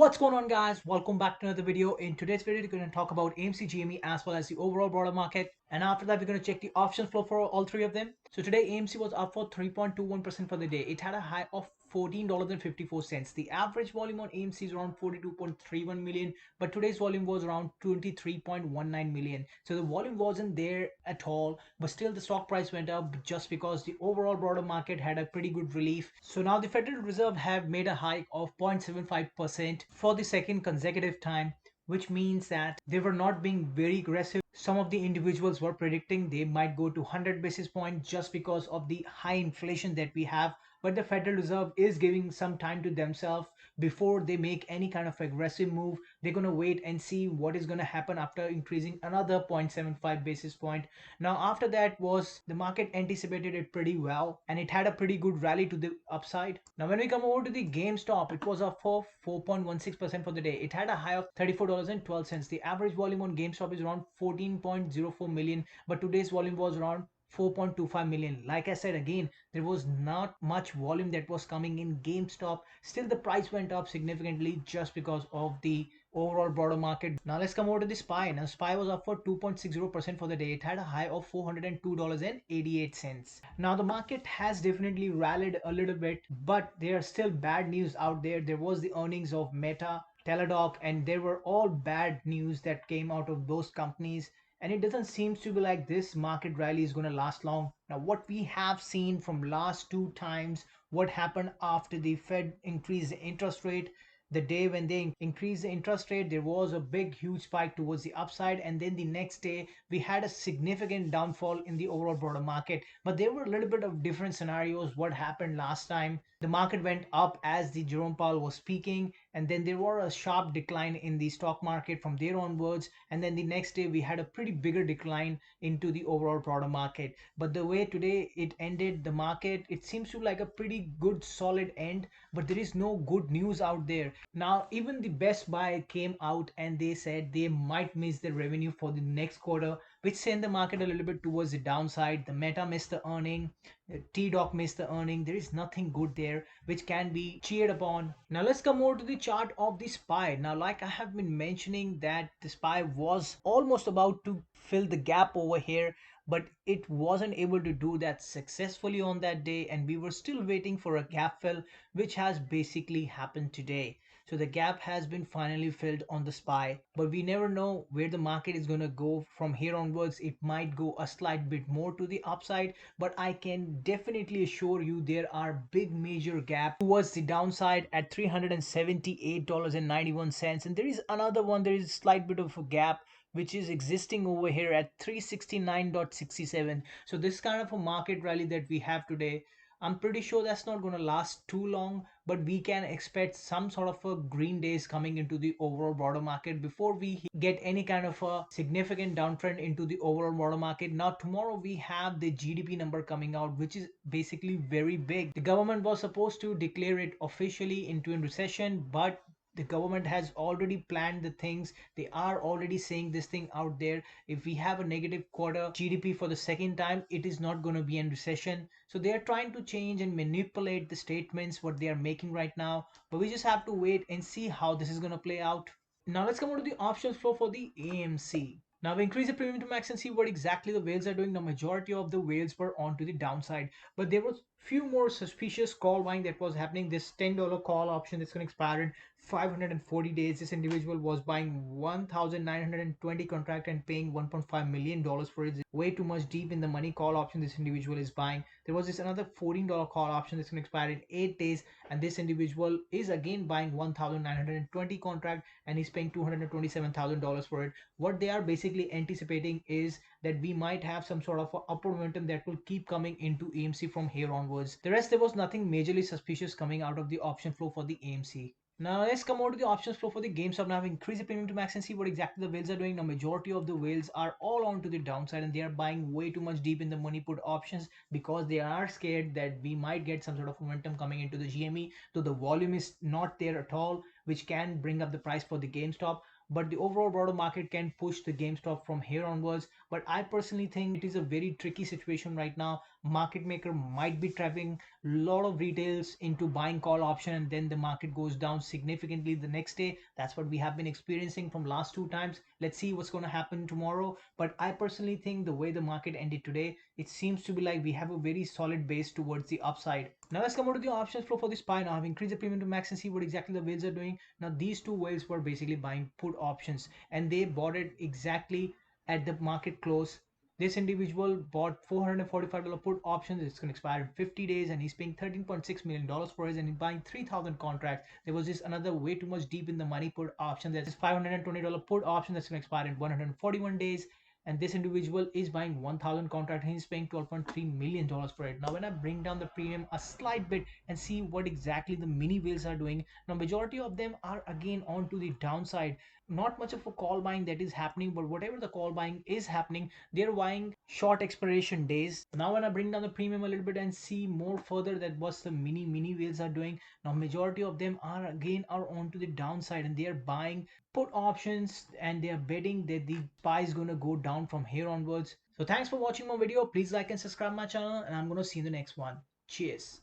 What's going on, guys? Welcome back to another video. In today's video, we're going to talk about AMC, GME as well as the overall broader market. And after that, we're going to check the options flow for all three of them. So today, AMC was up for 3.21% for the day. It had a high of $14.54. The average volume on AMC is around 42.31 million, but today's volume was around 23.19 million. So the volume wasn't there at all, but still the stock price went up just because the overall broader market had a pretty good relief. So now the Federal Reserve have made a hike of 0.75% for the second consecutive time, which means that they were not being very aggressive. Some of the individuals were predicting they might go to 100 basis points just because of the high inflation that we have. But the Federal Reserve is giving some time to themselves before they make any kind of aggressive move. They're going to wait and see what is going to happen after increasing another 0.75 basis point. Now, after that was the market anticipated it pretty well and it had a pretty good rally to the upside. Now, when we come over to the GameStop, it was up for 4.16% for the day. It had a high of $34.12. The average volume on GameStop is around 14.04 million, but today's volume was around 4.25 million. Like I said again, there was not much volume that was coming in GameStop. Still, the price went up significantly just because of the overall broader market. Now let's come over to the SPY. Now SPY was up for 2.60% for the day. It had a high of $402.88. Now the market has definitely rallied a little bit, but there are still bad news out there. There was the earnings of Meta, Teladoc, and there were all bad news that came out of those companies, and it doesn't seem to be like this market rally is going to last long. Now what we have seen from last two times, what happened after the Fed increased the interest rate, the day when they increased the interest rate, there was a big huge spike towards the upside, and then the next day we had a significant downfall in the overall broader market. But there were a little bit of different scenarios. What happened last time, the market went up as the Jerome Powell was speaking, and then there was a sharp decline in the stock market from there onwards, and then the next day we had a pretty bigger decline into the overall broader market. But the way today it ended, the market, it seems to like a pretty good solid end, but there is no good news out there. Now even the Best Buy came out and they said they might miss the revenue for the next quarter, which sent the market a little bit towards the downside. The Meta missed the earning, T-Doc missed the earning. There is nothing good there which can be cheered upon. Now let's come over to the chart of the SPY. Now, like I have been mentioning, that the SPY was almost about to fill the gap over here, but it wasn't able to do that successfully on that day, and we were still waiting for a gap fill, which has basically happened today. So the gap has been finally filled on the SPY, but we never know where the market is going to go from here onwards. It might go a slight bit more to the upside, but I can definitely assure you there are big major gap towards the downside at $378.91, and there is another one, there is a slight bit of a gap which is existing over here at 369.67. So this kind of a market rally that we have today, I'm pretty sure that's not going to last too long, but we can expect some sort of a green days coming into the overall broader market before we get any kind of a significant downtrend into the overall broader market. Now tomorrow we have the GDP number coming out, which is basically very big. The government was supposed to declare it officially into a recession, but the government has already planned the things. They are already saying this thing out there: if we have a negative quarter GDP for the second time, it is not going to be in recession. So they are trying to change and manipulate the statements what they are making right now, but we just have to wait and see how this is going to play out. Now let's come on to the options flow for the AMC. Now we increase the premium to max and see what exactly the whales are doing. The majority of the whales were onto the downside, but there was few more suspicious call buying that was happening. This $10 call option that's going to expire in 540 days. This individual was buying 1,920 contract and paying $1.5 million for it. Way too much deep in the money call option this individual is buying. There was this another $14 call option that's going to expire in 8 days, and this individual is again buying 1,920 contract and he's paying $227,000 for it. What they are basically anticipating is that we might have some sort of a upward momentum that will keep coming into AMC from here onwards. The rest, there was nothing majorly suspicious coming out of the option flow for the AMC. Now let's come over to the options flow for the GameStop. Now increase the premium to max and see what exactly the whales are doing. Now majority of the whales are all onto the downside and they are buying way too much deep in the money put options because they are scared that we might get some sort of momentum coming into the GME. So the volume is not there at all, which can bring up the price for the GameStop. but the overall broader market can push the GameStop from here onwards. But I personally think it is a very tricky situation right now. Market maker might be trapping a lot of retails into buying call option, and then the market goes down significantly the next day. That's what we have been experiencing from last two times. Let's see what's going to happen tomorrow. But I personally think the way the market ended today, it seems to be like we have a very solid base towards the upside. Now let's come over to the options flow for this SPY. Now I've increased the premium to max and see what exactly the whales are doing. Now these two whales were basically buying put options, and they bought it exactly at the market close. This individual bought $445 put options. It's going to expire in 50 days, and he's paying $13.6 million for it, and he's buying 3,000 contracts. There was this another way too much deep in the money put option. There's this $520 put option that's going to expire in 141 days, and this individual is buying 1,000 contract and he's paying $12.3 million for it. Now when I bring down the premium a slight bit and see what exactly the mini whales are doing, now majority of them are again on to the downside. Not much of a call buying that is happening, but whatever the call buying is happening, they're buying short expiration days. Now when I bring down the premium a little bit and see more further that what the mini whales are doing, now majority of them are again are on to the downside, and they are buying put options, and they are betting that the pie is going to go down from here onwards. So thanks for watching my video. Please like and subscribe my channel, and I'm going to see you in the next one. Cheers.